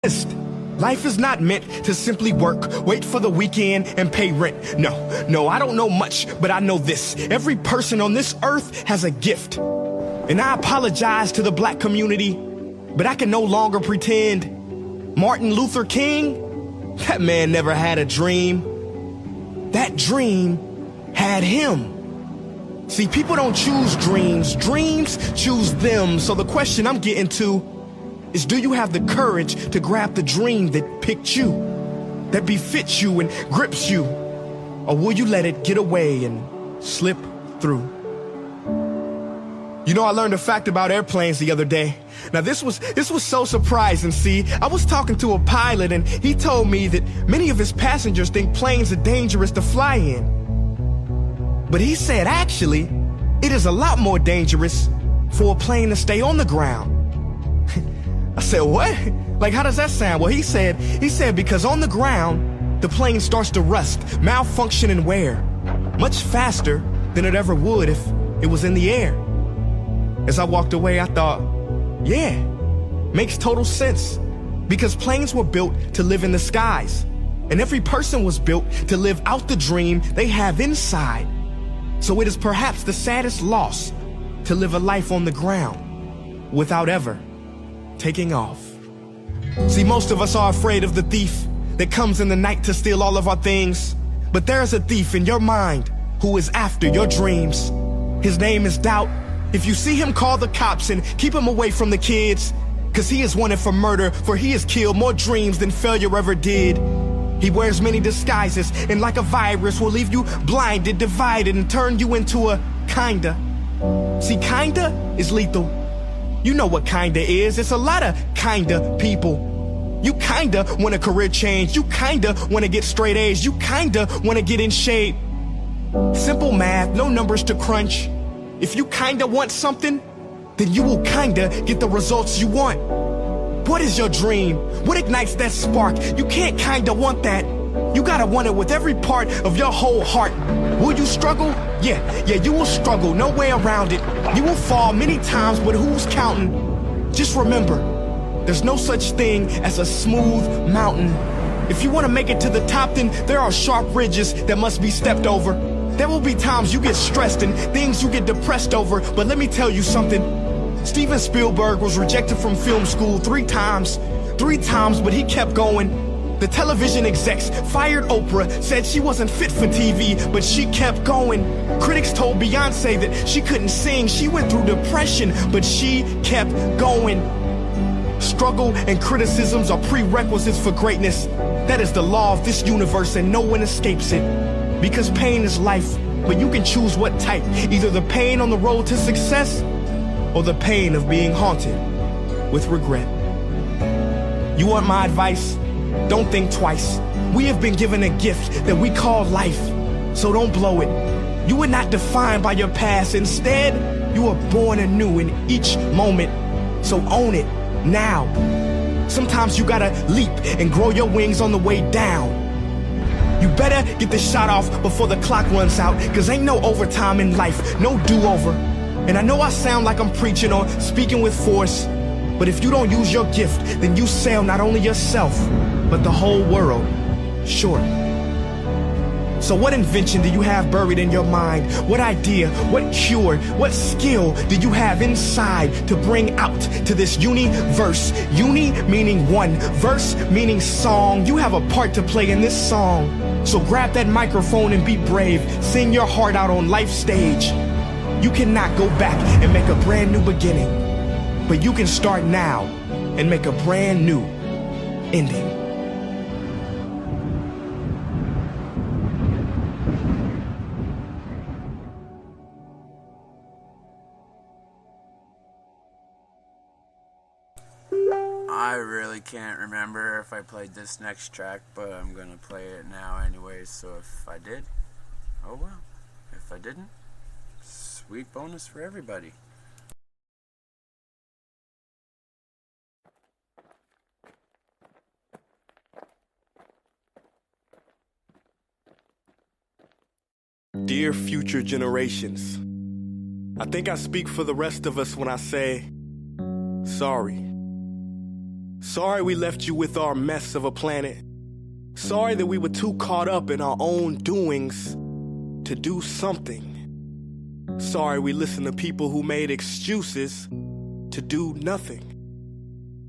Life is not meant to simply work, wait for the weekend, and pay rent. No, I don't know much, but I know this. Every person on this earth has a gift. And I apologize to the black community, but I can no longer pretend. Martin Luther King, that man never had a dream. That dream had him. See, people don't choose dreams. Dreams choose them. So the question I'm getting to is, do you have the courage to grab the dream that picked you, that befits you and grips you? Or will you let it get away and slip through? You know, I learned a fact about airplanes the other day. Now, this was so surprising. See, I was talking to a pilot and he told me that many of his passengers think planes are dangerous to fly in. But he said, actually, it is a lot more dangerous for a plane to stay on the ground. I said, what? Like, how does that sound? Well, he said, because on the ground, the plane starts to rust, malfunction, and wear much faster than it ever would if it was in the air. As I walked away, I thought, yeah, makes total sense. Because planes were built to live in the skies, and every person was built to live out the dream they have inside. So it is perhaps the saddest loss to live a life on the ground without ever taking off. See, most of us are afraid of the thief that comes in the night to steal all of our things. But there is a thief in your mind who is after your dreams. His name is doubt. If you see him, call the cops and keep him away from the kids, 'cause he is wanted for murder, for he has killed more dreams than failure ever did. He wears many disguises and like a virus will leave you blinded, divided, and turn you into a kinda. See, kinda is lethal. You know what kinda is. It's a lot of kinda people. You kinda want a career change. You kinda want to get straight A's. You kinda want to get in shape. Simple math, no numbers to crunch. If you kinda want something, then you will kinda get the results you want. What is your dream? What ignites that spark? You can't kinda want that. You gotta want it with every part of your whole heart. Will you struggle? Yeah, you will struggle, no way around it. You will fall many times, but who's counting? Just remember, there's no such thing as a smooth mountain. If you want to make it to the top, then there are sharp ridges that must be stepped over. There will be times you get stressed and things you get depressed over, but let me tell you something. Steven Spielberg was rejected from film school 3 times, but he kept going. The television execs fired Oprah, said she wasn't fit for TV, but she kept going. Critics told Beyonce that she couldn't sing, she went through depression, but she kept going. Struggle and criticisms are prerequisites for greatness. That is the law of this universe and no one escapes it. Because pain is life, but you can choose what type. Either the pain on the road to success or the pain of being haunted with regret. You want my advice? Don't think twice. We have been given a gift that we call life, so don't blow it. You are not defined by your past. Instead, you are born anew in each moment, so own it now. Sometimes you gotta leap and grow your wings on the way down. You better get the shot off before the clock runs out, 'cause ain't no overtime in life, no do-over. And I know I sound like I'm preaching or speaking with force, but if you don't use your gift, then you sell not only yourself, but the whole world short. So what invention do you have buried in your mind? What idea, what cure, what skill do you have inside to bring out to this universe? Uni meaning one, verse meaning song. You have a part to play in this song. So grab that microphone and be brave. Sing your heart out on life's stage. You cannot go back and make a brand new beginning, but you can start now and make a brand new ending. I really can't remember if I played this next track, but I'm gonna play it now anyway, so if I did, oh well. If I didn't, sweet bonus for everybody. Dear future generations, I think I speak for the rest of us when I say, sorry. Sorry we left you with our mess of a planet. Sorry that we were too caught up in our own doings to do something. Sorry we listened to people who made excuses to do nothing.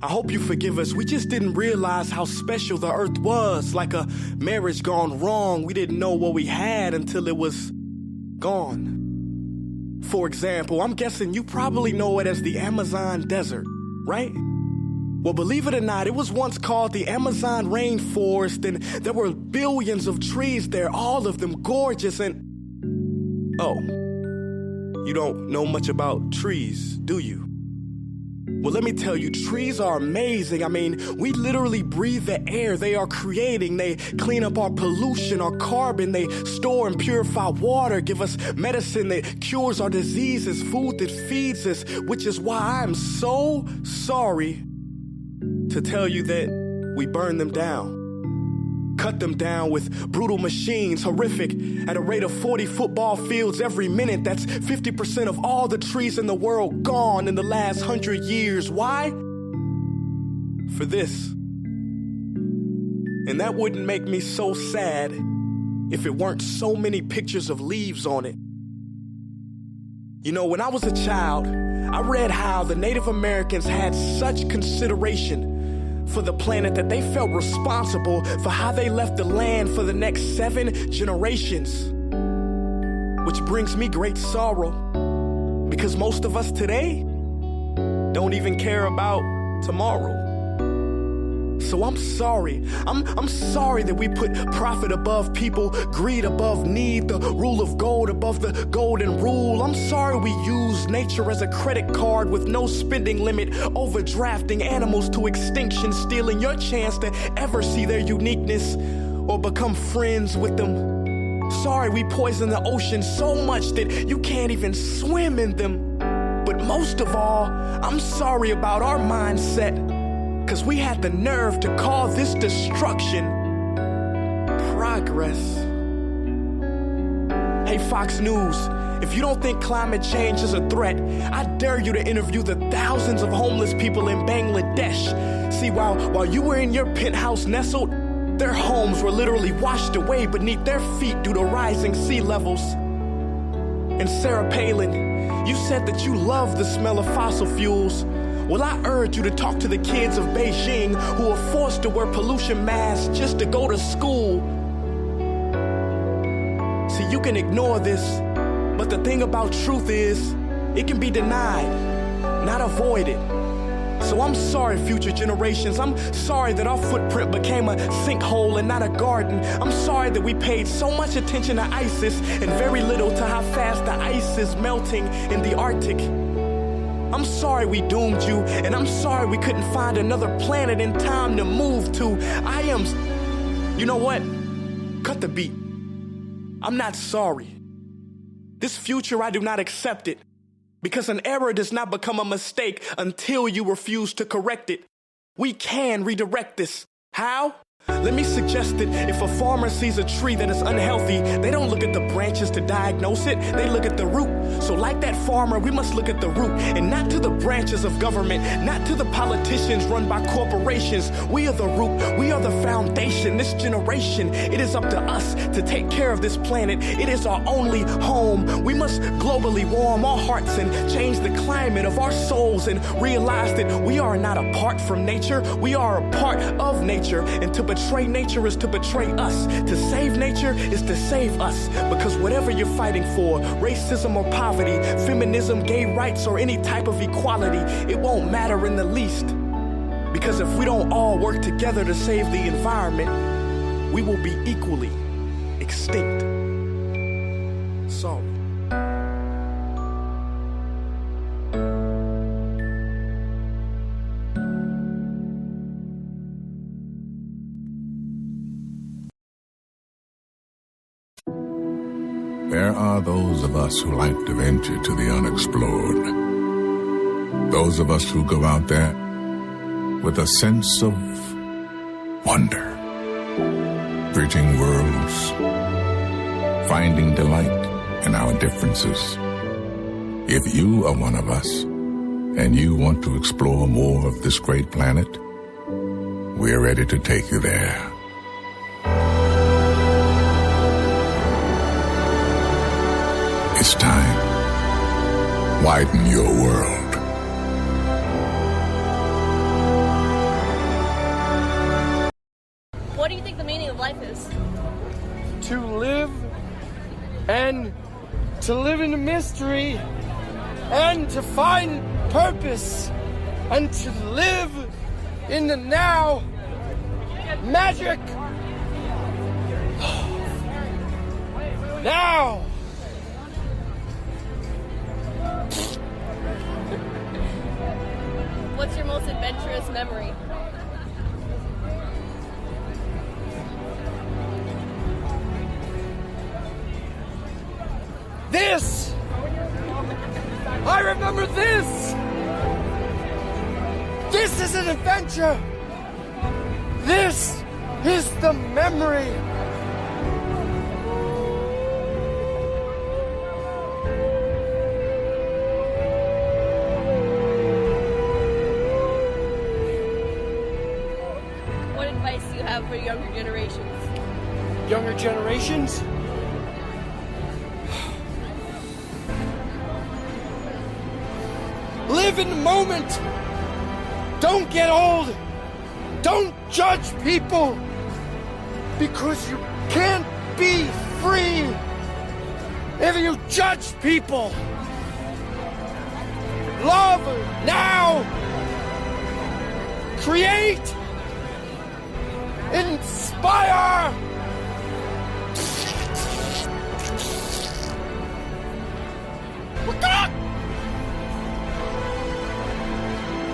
I hope you forgive us. We just didn't realize how special the earth was. Like a marriage gone wrong, we didn't know what we had until it was gone. For example, I'm guessing you probably know it as the Amazon desert, right? Well, believe it or not, it was once called the Amazon rainforest, and there were billions of trees there, all of them gorgeous, and... Oh, you don't know much about trees, do you? Well, let me tell you, trees are amazing. I mean, we literally breathe the air they are creating. They clean up our pollution, our carbon. They store and purify water, give us medicine that cures our diseases, food that feeds us, which is why I'm so sorry to tell you that we burn them down. Cut them down with brutal machines, horrific, at a rate of 40 football fields every minute. That's 50% of all the trees in the world gone in the last 100 years. Why? For this. And that wouldn't make me so sad if it weren't so many pictures of leaves on it. You know, when I was a child, I read how the Native Americans had such consideration for the planet that they felt responsible for how they left the land for the next 7 generations. Which brings me great sorrow, because most of us today don't even care about tomorrow. So I'm sorry. I'm sorry that we put profit above people, greed above need, the rule of gold above the golden rule. I'm sorry we use nature as a credit card with no spending limit, overdrafting animals to extinction, stealing your chance to ever see their uniqueness or become friends with them. Sorry we poison the ocean so much that you can't even swim in them. But most of all, I'm sorry about our mindset, because we had the nerve to call this destruction progress. Hey, Fox News, if you don't think climate change is a threat, I dare you to interview the thousands of homeless people in Bangladesh. See, while you were in your penthouse nestled, their homes were literally washed away beneath their feet due to rising sea levels. And Sarah Palin, you said that you love the smell of fossil fuels. Well, I urge you to talk to the kids of Beijing who are forced to wear pollution masks just to go to school. See, you can ignore this, but the thing about truth is, it can be denied, not avoided. So I'm sorry, future generations. I'm sorry that our footprint became a sinkhole and not a garden. I'm sorry that we paid so much attention to ISIS and very little to how fast the ice is melting in the Arctic. I'm sorry we doomed you, and I'm sorry we couldn't find another planet in time to move to. You know what? Cut the beat. I'm not sorry. This future, I do not accept it, because an error does not become a mistake until you refuse to correct it. We can redirect this. How? Let me suggest that if a farmer sees a tree that is unhealthy, they don't look at the branches to diagnose it, they look at the root. So like that farmer, we must look at the root and not to the branches of government, not to the politicians run by corporations. We are the root, we are the foundation. This generation, it is up to us to take care of this planet. It is our only home. We must globally warm our hearts and change the climate of our souls and realize that we are not apart from nature, we are a part of nature. And to betray nature is to betray us. To save nature is to save us. Because whatever you're fighting for, racism or poverty, feminism, gay rights, or any type of equality, it won't matter in the least. Because if we don't all work together to save the environment, we will be equally extinct. Sorry. There are those of us who like to venture to the unexplored. Those of us who go out there with a sense of wonder, bridging worlds, finding delight in our differences. If you are one of us and you want to explore more of this great planet, we're ready to take you there. It's time. Widen your world. What do you think the meaning of life is? To live and to live in a mystery and to find purpose and to live in the now. Magic. Now. What's your most adventurous memory? This! I remember this! This is an adventure! This is the memory! What advice do you have for younger generations? Younger generations? Live in the moment. Don't get old. Don't judge people. Because you can't be free if you judge people. Love now. Create. Inspire.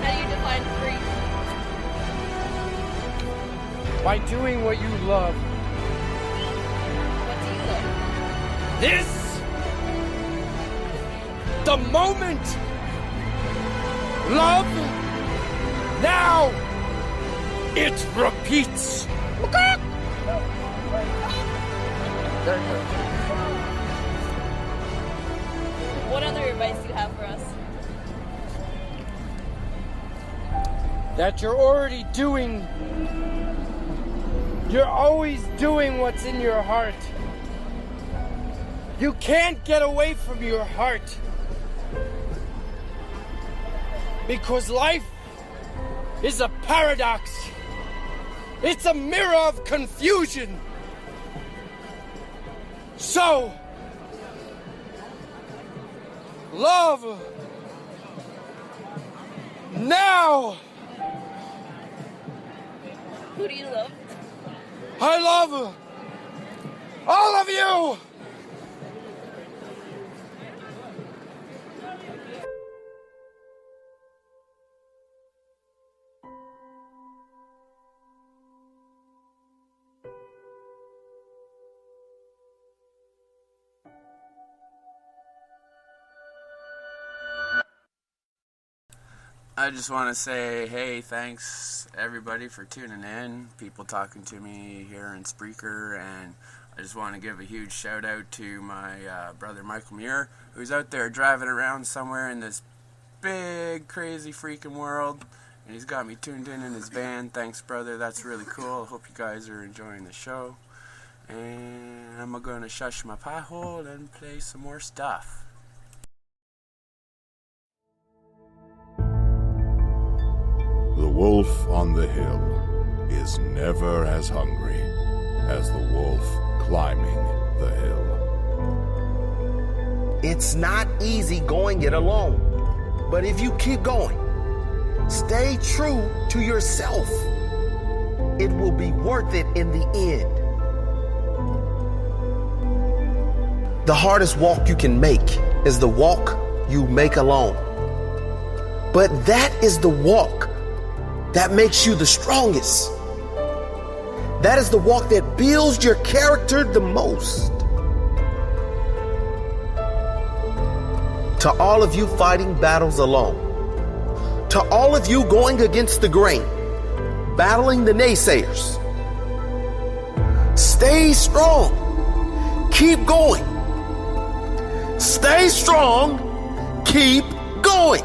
How do you define free? By doing what you love. What do you love? This, the moment, love, now, it repeats. What other advice do you have for us? That you're already doing, you're always doing what's in your heart. You can't get away from your heart. Because life is a paradox. It's a mirror of confusion. So, love now. Who do you love? I love all of you. I just want to say, hey, thanks everybody for tuning in, people talking to me here in Spreaker, and I just want to give a huge shout out to my brother Michael Muir, who's out there driving around somewhere in this big, crazy freaking world, and he's got me tuned in his band. Thanks, brother, that's really cool. I hope you guys are enjoying the show, and I'm going to shush my pie hole and play some more stuff. The wolf on the hill is never as hungry as the wolf climbing the hill. It's not easy going it alone, but if you keep going, stay true to yourself, it will be worth it in the end. The hardest walk you can make is the walk you make alone. But that is the walk that makes you the strongest. That is the walk that builds your character the most. To all of you fighting battles alone, to all of you going against the grain, battling the naysayers, stay strong. Keep going. Stay strong. Keep going.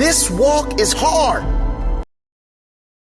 This walk is hard.